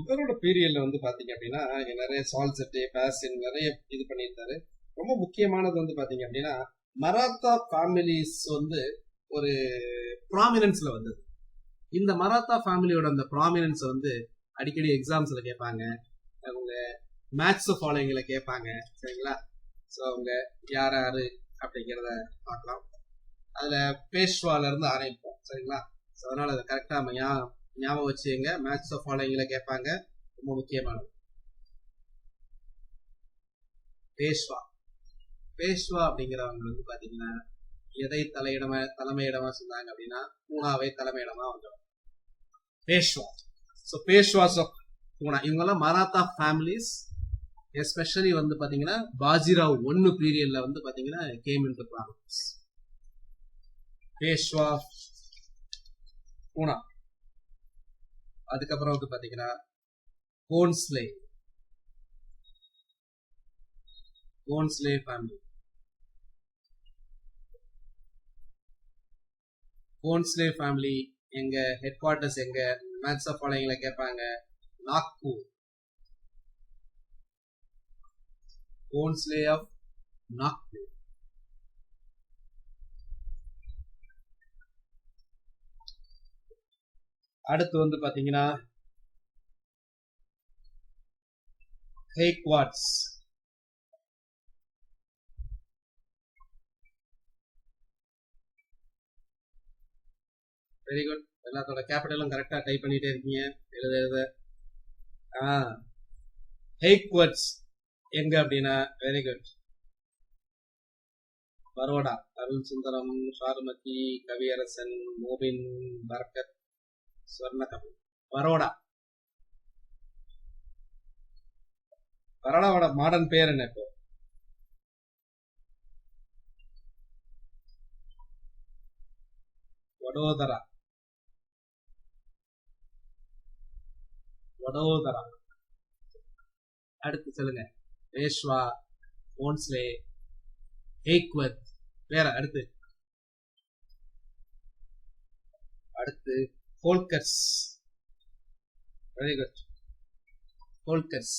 இவரோட பீரியட்ல வந்து பாத்தீங்க அப்படின்னா நிறைய சால்செட்டு பேசின் நிறைய இது பண்ணியிருந்தாரு. ரொம்ப முக்கியமானது வந்து பாத்தீங்க அப்படின்னா மராத்தா ஃபேமிலிஸ் வந்து ஒரு ப்ராமினன்ஸ்ல வந்தது. இந்த மராத்தா ஃபேமிலியோட அந்த ப்ராமினன்ஸ் வந்து அடிக்கடி எக்ஸாம்ஸ்ல கேட்பாங்க. அவங்க மேட்ச் ஃபாலோயிங்ல கேட்பாங்க. சரிங்களா? ஸோ அவங்க யார் யாரு அப்படிங்கிறத பார்க்கலாம். அதுல பேஷ்வால இருந்து ஆரம்பிப்போம். சரிங்களா? ஸோ அதனால அதை கரெக்டா ஞாபகம் வச்சுங்க. மேட்ச் ஃபாலோயிங்ல கேட்பாங்க. ரொம்ப முக்கியமானது. பேஷ்வா அப்படிங்கிறவங்க வந்து பாத்தீங்கன்னா எதை தலைமையிடமா சொன்னாங்க அப்படின்னா பூனாவை தலைமையிடமா வந்தோம். பேஷ்வா. ஸோ பேஷ்வாஸ் ஆஃப் பூனா இவங்கெல்லாம் மராத்தா ஃபேமிலிஸ். எஸ்பெஷலி வந்து பாத்தீங்கன்னா பாஜிராவ் 1 பீரியட்ல வந்து பாத்தீங்கன்னா கேம் இன்டு ப்ராமினன்ஸ். பேஷ்வா பூனா. அதுக்கப்புறம் வந்து பாத்தீங்கன்னா கோன்ஸ்லே ஃபேமிலி. கோன்ஸ்லே ஃபேமிலி எங்க ஹெட் குவார்டர்ஸ் எங்க மேட்ச் ஆஃப் ஃபாலோயிங்ல கேட்பாங்க. நாக்பூர். கோன்ஸ்லே ஆஃப் நாக்பூர். அடுத்து வந்து பாத்தீங்கன்னா ஹேக்வாட்ஸ். Very good. எல்லாத்தோட கேபிட்டலும் கரெக்டா டைப் பண்ணிட்டே இருக்கீங்க. எழுத ஹேக்வாட்ஸ் எங்க அப்படின்னா வெரி குட் பரோடா. அருண் சுந்தரம், ஷாருமதி, கவியரசன், மோபின், பரக்கத், ஸ்வர்ணகபூர். பரோடாவோட மாடர்ன் பேர் என்ன? இப்போ வடோதரா. அடுத்து சொல்லுங்க. பேஷ்வா, கோன்ஸ்லே, ஹேக்வத். வேற அடுத்து ஹோல்கர்ஸ். Very good. ஹோல்கர்ஸ்.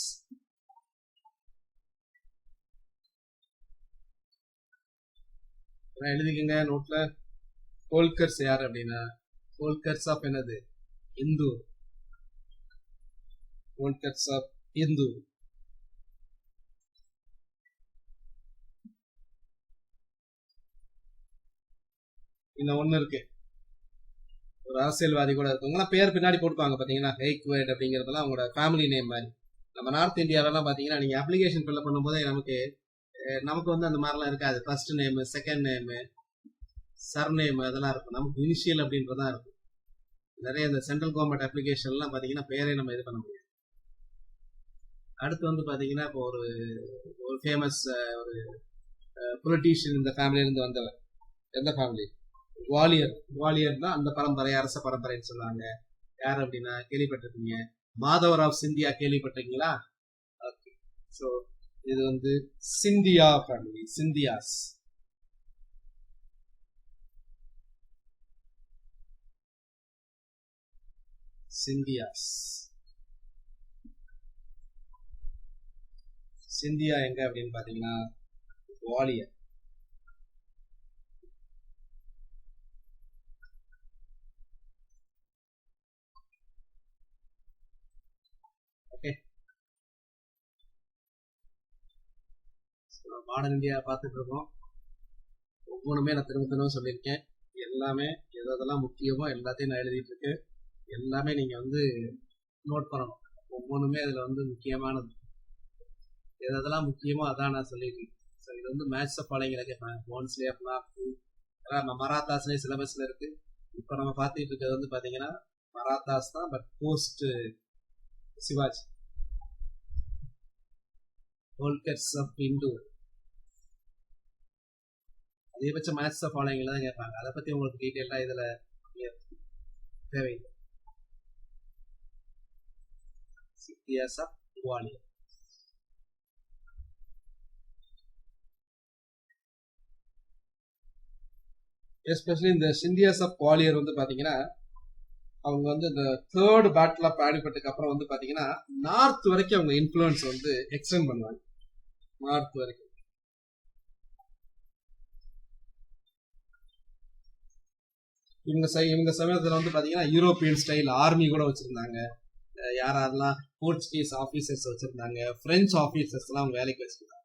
எழுதிக்கங்க நோட்ல. ஹோல்கர்ஸ் யார் அப்படின்னா ஹோல்கர்ஸ் ஆஃப் என்னது? இந்தூர். ஹோல்கர்ஸ் ஆஃப் இந்தூர். இன்னும் ஒண்ணு இருக்கு. ஒரு அரசியல்வாதி கூட இருக்குங்களா பேர் பின்னாடி போட்டுப்பாங்க பாத்தீங்கன்னா ஹேக்வேட் அப்படிங்கறதெல்லாம் அவங்களோட ஃபேமிலி நேம் மாதிரி. நம்ம நார்த் இந்தியாவிலாம் பாத்தீங்கன்னா நீங்க அப்ளிகேஷன் ஃபில் பண்ணும் போதே நமக்கு வந்து அந்த மாதிரிலாம் இருக்காது. First name, second name, surname அதெல்லாம் இருக்கும். நமக்கு இனிஷியல் அப்படின்றதான் இருக்கும். நிறைய இந்த சென்ட்ரல் கவர்மெண்ட் அப்ளிகேஷன்லாம் பாத்தீங்கன்னா பேரே நம்ம இது பண்ண முடியாது. அடுத்து வந்து பாத்தீங்கன்னா இப்போ ஒரு ஃபேமஸ் ஒரு பொலிட்டீஷியன் இந்த ஃபேமிலியில இருந்து வந்தவர். எந்த ஃபேமிலி? குவாலியர் தான் அந்த பரம்பரை, அரச பரம்பரைன்னு சொல்லுவாங்க. யார் அப்படின்னா கேள்விப்பட்டிருக்கீங்க, மாதவராவ் சிந்தியா. கேள்விப்பட்டிருக்கீங்களா? ஓகே. ஸோ இது வந்து சிந்தியா ஃபேமிலி. சிந்தியாஸ். சிந்தியா எங்க அப்படின்னு பாத்தீங்கன்னா குவாலியர். ஓகே. மாடர்ன் இந்தியா பார்த்துட்டு இருக்கோம். ஒவ்வொன்றுமே நான் திரும்ப சொல்லியிருக்கேன். எல்லாமே எதெல்லாம் முக்கியமோ எல்லாத்தையும் நான் எழுதிட்டு இருக்கேன். எல்லாமே நீங்க வந்து நோட் பண்ணணும். ஒவ்வொன்றுமே அதுல வந்து முக்கியமானது. எதெல்லாம் முக்கியமோ அதான் நான் சொல்லியிருக்கேன். ஸோ இது வந்து மேட்ச் ஃபாலோயிங்ல கேட்பாங்க. கோன்ஸ்லே ஆஃப் நாக்பூர். நம்ம மராத்தாஸ்லேயே சிலபஸ்ல இருக்கு. இப்போ நம்ம பார்த்துட்டு இருக்கிறது வந்து பாத்தீங்கன்னா மராத்தாஸ் தான், but post Shivaji. Holkars of Indore. அதிகபட்ச மேட்ச் ஃபாலோயிங்ல தான் கேட்பாங்க. அதை பத்தி உங்களுக்கு டீட்டெயிலா இதுல தேவையில்லை. சித்தியாஸ் ஆஃப் குவாலியர். எஸ்பெஷலி இந்த சிந்தியாஸ் ஆஃப் குவாலியர் வந்து பாத்தீங்கன்னா அவங்க வந்து இந்த தேர்ட் பேட்டில் ஆஃப் பானிபட்டுக்கு அப்புறம் வந்து பாத்தீங்கன்னா நார்த் வரைக்கும் அவங்க இன்ஃப்ளூயன்ஸ் வந்து எக்ஸ்டெண்ட் பண்ணுவாங்க. நார்த் வரைக்கும். இவங்க சமயத்துல வந்து பாத்தீங்கன்னா யூரோப்பியன் ஸ்டைல் ஆர்மி கூட வச்சிருந்தாங்க. யாரெல்லாம் போர்ச்சுகீஸ் ஆபீசர்ஸ் வச்சிருந்தாங்க, பிரெஞ்சு ஆபீசர்ஸ் எல்லாம் அவங்க வேலைக்கு வச்சிருந்தாங்க.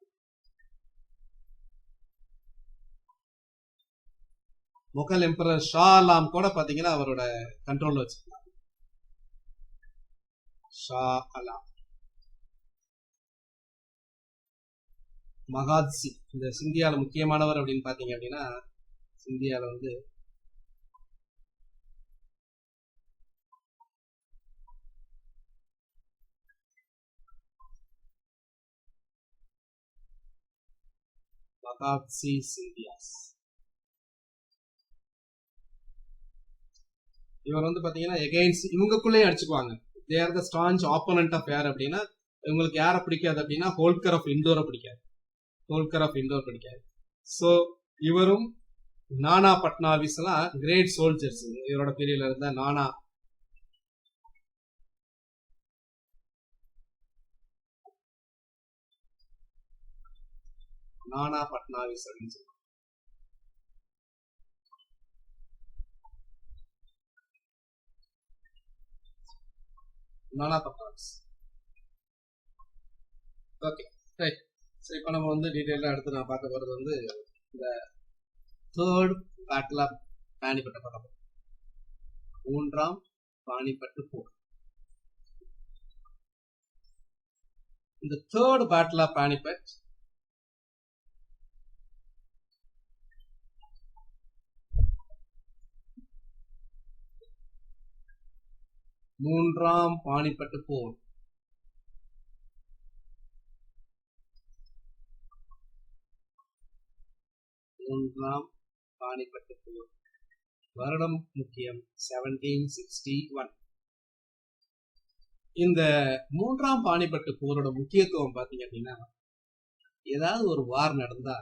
முகல் எம்பரர் ஷா ஆலம் கூட பாத்தீங்கன்னா அவரோட கண்ட்ரோல்ல வச்சிருந்தாங்க. ஷா ஆலம். மகாத்சி இந்த சிந்தியால முக்கியமானவர் அப்படின்னு பாத்தீங்க அப்படின்னா, சிந்தியால வந்து மகாத்சி சிந்தியாஸ். இவர் வந்து பாத்தீங்கன்னா எகைன்ஸ்ட் இவங்களுக்குள்ளேயே அடிச்சுக்குவாங்க. They are the staunch opponent of யார் அப்படின்னா, இவங்களுக்கு யாரை பிடிக்காது அப்படின்னா ஹோல்கர் ஆஃப் இண்டோரை பிடிக்காது. ஹோல்கர் ஆஃப் இண்டோர் பிடிக்காது. ஸோ இவரும் நானா பட்னாவிஸ் எல்லாம் கிரேட் சோல்ஜர்ஸ். இவரோட பீரியட்ல இருந்த நானா பட்னாவிஸ் அப்படின்னு சொல்லுவாங்க. நானா பட்னாவிஸ். Okay right. சரி, இப்போ நம்ம வந்து டீட்டெயிலாக எடுத்து நான் பார்க்க போகிறது வந்து இந்த தேர்ட் பேட்டில் ஆஃப் பானிபட்டை பார்க்க போகிறோம். 3ஆம் பானிபட்டு போர். இந்த தேர்ட் பேட்டில் ஆஃப் பானிபட் மூன்றாம் பானிபட்டு போர் வருடம் முக்கியம் 1761. இந்த 3ஆம் பானிபட்டு போரோட முக்கியத்துவம் பாத்தீங்க அப்படின்னா, ஏதாவது ஒரு வார் நடந்தா